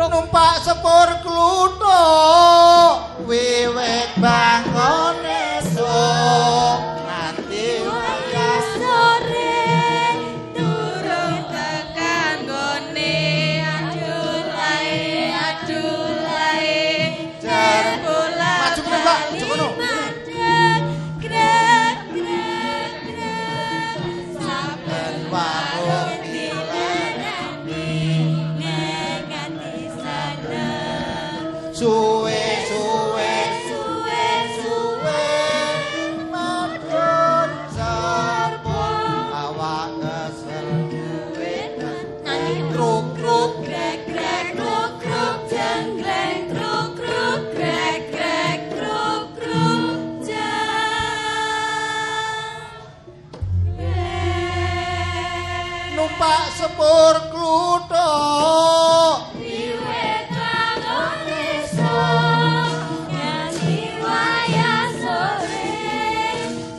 numpak sepur klutho wiwit bangun esuk nganti wayah sore durung tekan gone adulae jar bola maju kene Mbak jono grek grek grek saben warung dilereni nganti sana suwe madun sepur awak kesel kruk kruk grek grek kruk kruk jenggreng kruk kruk grek grek kruk kruk jenggreng numpak sepur klutho wiwit bangun esuk nganti wayah sore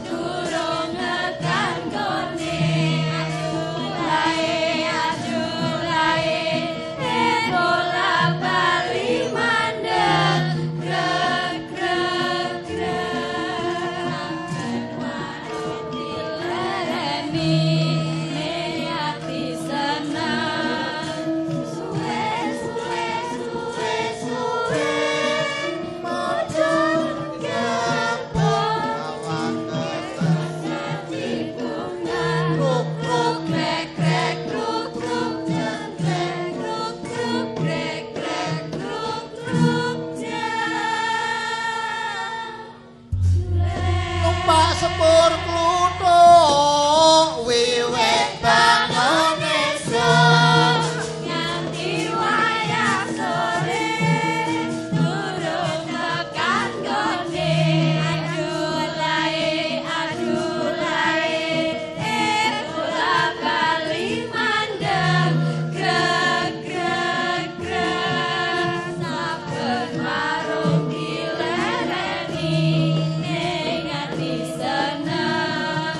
durung tekan gone adulae bola bali mandeg grek grek grek warung dilereni ati seneng suwe madun gempol awak kesel tibungan kruk kruk grek grek kruk kruk jenggreng kruk kruk grek grek kruk kruk jenggreng numpak sepur klutho wiwit bangun esuk nganti wayah sore durung tekan gone adulae bola bali mandeg grek grek grek saben warung dilereni ning ati seneng